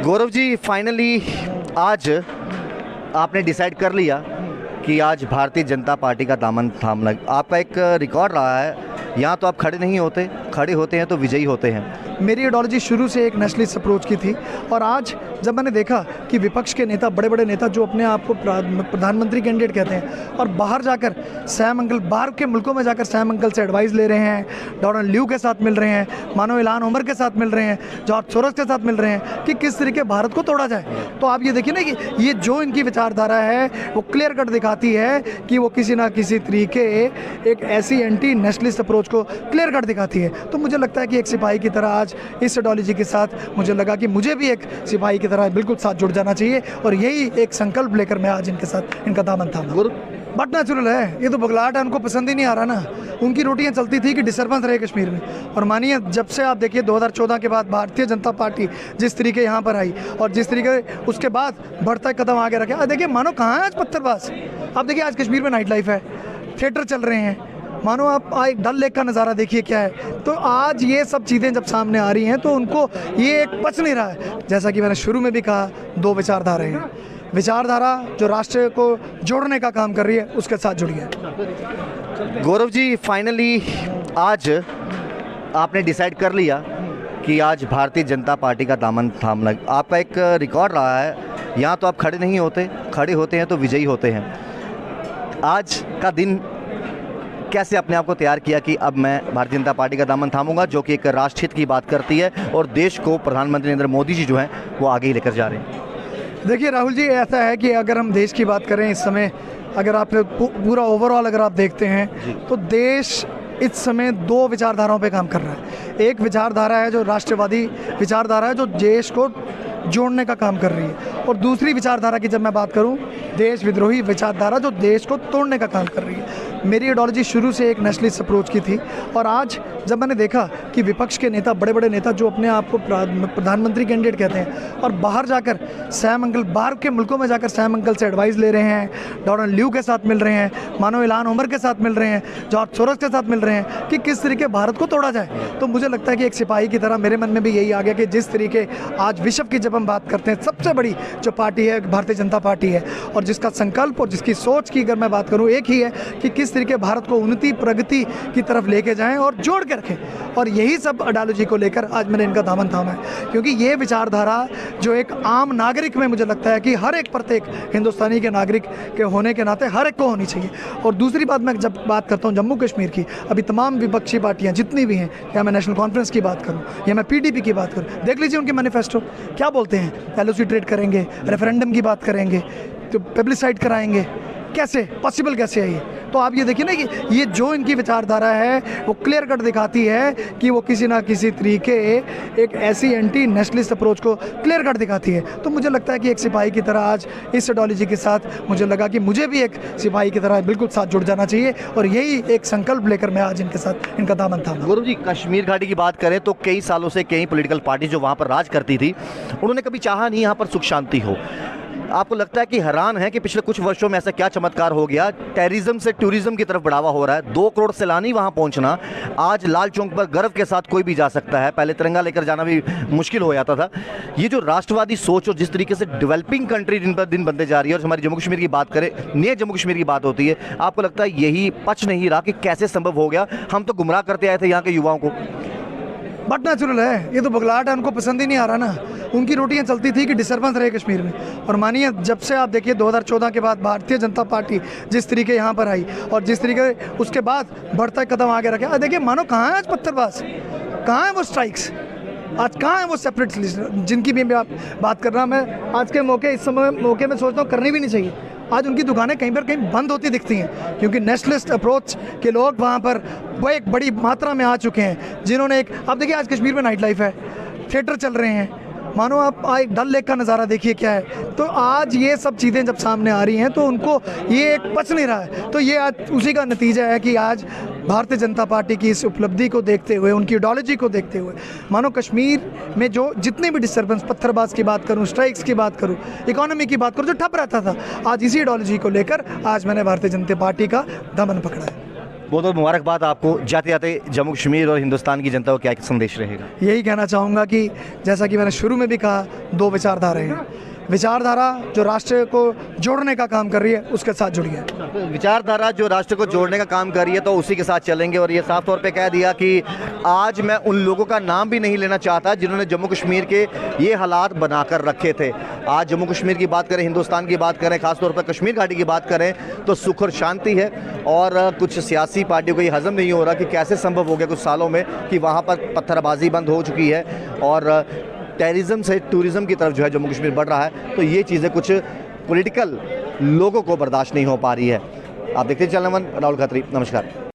Gaurav ji, finally आज आपने decide कर लिया कि आज भारतीय जनता पार्टी का दामन थामना। आपका एक रिकॉर्ड रहा है, यहाँ तो आप खड़े नहीं होते, खड़े होते हैं तो विजयी होते हैं। मेरी आइडियोलॉजी शुरू से एक नेशनलिस्ट अप्रोच की थी और आज जब मैंने देखा कि विपक्ष के नेता, बड़े बड़े नेता जो अपने आप को प्रधानमंत्री कैंडिडेट कहते हैं और बाहर जाकर सैम अंकल, बाहर के मुल्कों में जाकर सैम अंकल से एडवाइस ले रहे हैं, डोनाल्ड ल्यू के साथ मिल रहे हैं, मानो इल्हान उमर के साथ मिल रहे हैं, जॉर्ज सोरोस के साथ मिल रहे हैं कि किस तरीके भारत को तोड़ा जाए, तो आप ये देखिए ना कि ये जो इनकी विचारधारा है वो क्लियर कट दिखाती है कि वो किसी ना किसी तरीके एक ऐसी एंटी नेशनलिस्ट अप्रोच को क्लियर कट दिखाती है। तो मुझे लगता है कि एक सिपाही की तरह आज इस आइडियोलॉजी के साथ मुझे लगा कि मुझे भी एक सिपाही की तरह बिल्कुल साथ जुड़ जाना चाहिए और यही एक संकल्प लेकर मैं आज इनके साथ इनका दामन थामा। बट नेचुरल है, ये तो बगलाहट है, उनको पसंद ही नहीं आ रहा ना। उनकी रोटियां चलती थी कि डिस्टर्बेंस रहे कश्मीर में, और मानिए जब से आप देखिए 2014 के बाद भारतीय जनता पार्टी जिस तरीके यहाँ पर आई और जिस तरीके उसके बाद बढ़ता कदम आगे रखे, देखिए मानो कहाँ है आज पत्थरबाज। आप देखिए आज कश्मीर में नाइट लाइफ है, थिएटर चल रहे हैं, मानो आप एक डल लेक का नज़ारा देखिए क्या है। तो आज ये सब चीज़ें जब सामने आ रही हैं तो उनको ये एक पच नहीं रहा है। जैसा कि मैंने शुरू में भी कहा, दो विचारधाराएं हैं, विचारधारा जो राष्ट्र को जोड़ने का काम कर रही है उसके साथ जुड़ी है। गौरव जी, फाइनली आज आपने डिसाइड कर लिया कि आज भारतीय जनता पार्टी का दामन थामना। आपका एक रिकॉर्ड रहा है, यहाँ तो आप खड़े नहीं होते, खड़े होते हैं तो विजयी होते हैं। आज का दिन कैसे अपने आप को तैयार किया कि अब मैं भारतीय जनता पार्टी का दामन थामूंगा, जो कि एक राष्ट्रहित की बात करती है और देश को प्रधानमंत्री नरेंद्र मोदी जी जो हैं वो आगे ही लेकर जा रहे हैं। देखिए राहुल जी, ऐसा है कि अगर हम देश की बात करें इस समय, अगर आप पूरा ओवरऑल अगर आप देखते हैं तो देश इस समय दो विचारधाराओं पे काम कर रहा है। एक विचारधारा है जो राष्ट्रवादी विचारधारा है, जो देश को जोड़ने का काम कर रही है, और दूसरी विचारधारा की जब मैं बात करूं, देश विद्रोही विचारधारा जो देश को तोड़ने का काम कर रही है। मेरी आइडियोलॉजी शुरू से एक नेशनलिस्ट अप्रोच की थी और आज जब मैंने देखा कि विपक्ष के नेता, बड़े बड़े नेता जो अपने आप को प्रधानमंत्री कैंडिडेट कहते हैं और बाहर जाकर सैम अंकल, बाहर के मुल्कों में जाकर सैम अंकल से एडवाइस ले रहे हैं, डोनाल्ड ल्यू के साथ मिल रहे हैं, मानो इल्हान उमर के साथ मिल रहे हैं, जॉर्ज सोरोस के साथ मिल रहे हैं कि किस तरीके भारत को तोड़ा जाए, तो मुझे लगता है कि एक सिपाही की तरह मेरे मन में भी यही आ गया कि जिस तरीके आज विश्व की जब हम बात करते हैं, सबसे बड़ी जो पार्टी है भारतीय जनता पार्टी है और जिसका संकल्प और जिसकी सोच की अगर मैं बात करूं एक ही है कि किस तरीके भारत को उन्नति प्रगति की तरफ लेके जाएं और जोड़ के रखें, और यही सब आइडियोलॉजी को लेकर आज मैंने इनका दामन थामा है। क्योंकि ये विचारधारा जो एक आम नागरिक में मुझे लगता है कि हर एक प्रत्येक हिंदुस्तानी के नागरिक के होने के नाते हर एक को होनी चाहिए। और दूसरी बात, मैं जब बात करता हूँ जम्मू कश्मीर की, अभी तमाम विपक्षी पार्टियाँ जितनी भी हैं, या मैं नेशनल कॉन्फ्रेंस की बात करूँ या मैं PDP की बात करूँ, देख लीजिए उनके मैनिफेस्टो क्या बोलते हैं। LOC ट्रेड करेंगे, रेफरेंडम की बात करेंगे, तो पब्लिसाइड कराएंगे, कैसे पॉसिबल कैसे है ये। तो आप ये देखिए ना कि ये जो इनकी विचारधारा है वो क्लियर कट दिखाती है कि वो किसी ना किसी तरीके एक ऐसी एंटी नेशनलिस्ट अप्रोच को क्लियर कट दिखाती है। तो मुझे लगता है कि एक सिपाही की तरह आज इस आइडियोलॉजी के साथ मुझे लगा कि मुझे भी एक सिपाही की तरह बिल्कुल साथ जुड़ जाना चाहिए और यही एक संकल्प लेकर मैं आज इनके साथ इनका दामन थामा। गुरु जी, कश्मीर घाटी की बात करें तो कई सालों से कई पॉलिटिकल पार्टी जो वहाँ पर राज करती थी, उन्होंने कभी चाहा नहीं यहाँ पर सुख शांति हो। आपको लगता है कि हैरान है कि पिछले कुछ वर्षों में ऐसा क्या चमत्कार हो गया, टेररिज्म से टूरिज्म की तरफ बढ़ावा हो रहा है, 2 करोड़ सैलानी वहां पहुंचना, आज लाल चौक पर गर्व के साथ कोई भी जा सकता है, पहले तिरंगा लेकर जाना भी मुश्किल हो जाता था। ये जो राष्ट्रवादी सोच और जिस तरीके से डेवलपिंग कंट्री दिन पर दिन बनते जा रही है, और हमारी जम्मू कश्मीर की बात करें, नए जम्मू कश्मीर की बात होती है, आपको लगता है यही पच नहीं रहा कि कैसे संभव हो गया? हम तो गुमराह करते आए थे यहाँ के युवाओं को। बट नेचुरल है, ये तो बगलाहट है, उनको पसंद ही नहीं आ रहा ना। उनकी रोटियां चलती थी कि डिस्टर्बेंस रहे कश्मीर में, और मानिए जब से आप देखिए 2014 के बाद भारतीय जनता पार्टी जिस तरीके यहाँ पर आई और जिस तरीके उसके बाद बढ़ता कदम आगे रखे, देखिए मानो कहाँ है आज पत्थरबाज, कहाँ है वो स्ट्राइक्स, आज कहाँ है वो सेपरेट लिस्ट जिनकी भी मैं बात कर रहा। मैं आज के मौके, इस समय मौके में सोचता हूँ करनी भी नहीं चाहिए। आज उनकी दुकानें कहीं पर कहीं बंद होती दिखती हैं, क्योंकि नेशनलिस्ट अप्रोच के लोग वहाँ पर वो एक बड़ी मात्रा में आ चुके हैं, जिन्होंने एक, आप देखिए आज कश्मीर में नाइट लाइफ है, थिएटर चल रहे हैं, मानो आप एक डल लेक का नज़ारा देखिए क्या है। तो आज ये सब चीज़ें जब सामने आ रही हैं तो उनको ये एक पच नहीं रहा है। तो ये आज उसी का नतीजा है कि आज भारतीय जनता पार्टी की इस उपलब्धि को देखते हुए, उनकी आइडियोलॉजी को देखते हुए, मानो कश्मीर में जो जितने भी डिस्टर्बेंस, पत्थरबाज की बात करूं, स्ट्राइक्स की बात करूं, इकोनॉमी की बात करूं, जो ठप रहता था, आज इसी आइडियोलॉजी को लेकर आज मैंने भारतीय जनता पार्टी का दामन पकड़ा है। बहुत बहुत मुबारकबाद आपको। जाते जाते जम्मू कश्मीर और हिंदुस्तान की जनता को क्या संदेश रहेगा? यही कहना चाहूँगा कि जैसा कि मैंने शुरू में भी कहा, दो विचारधाराएं हैं। विचारधारा जो राष्ट्र को जोड़ने का काम कर रही है उसके साथ जुड़िए। विचारधारा जो राष्ट्र को जोड़ने का काम कर रही है तो उसी के साथ चलेंगे। और ये साफ तौर पे कह दिया कि आज मैं उन लोगों का नाम भी नहीं लेना चाहता जिन्होंने जम्मू कश्मीर के ये हालात बनाकर रखे थे। आज जम्मू कश्मीर की बात करें, हिंदुस्तान की बात करें, खासतौर पर कश्मीर घाटी की बात करें तो सुख और शांति है। और कुछ सियासी पार्टियों को ये हजम नहीं हो रहा कि कैसे संभव हो गया कुछ सालों में कि वहाँ पर पत्थरबाजी बंद हो चुकी है और टेररिज्म से टूरिज्म की तरफ जो है जम्मू कश्मीर बढ़ रहा है। तो ये चीज़ें कुछ पॉलिटिकल लोगों को बर्दाश्त नहीं हो पा रही है। आप देखते चलने मन, राहुल खत्री, नमस्कार।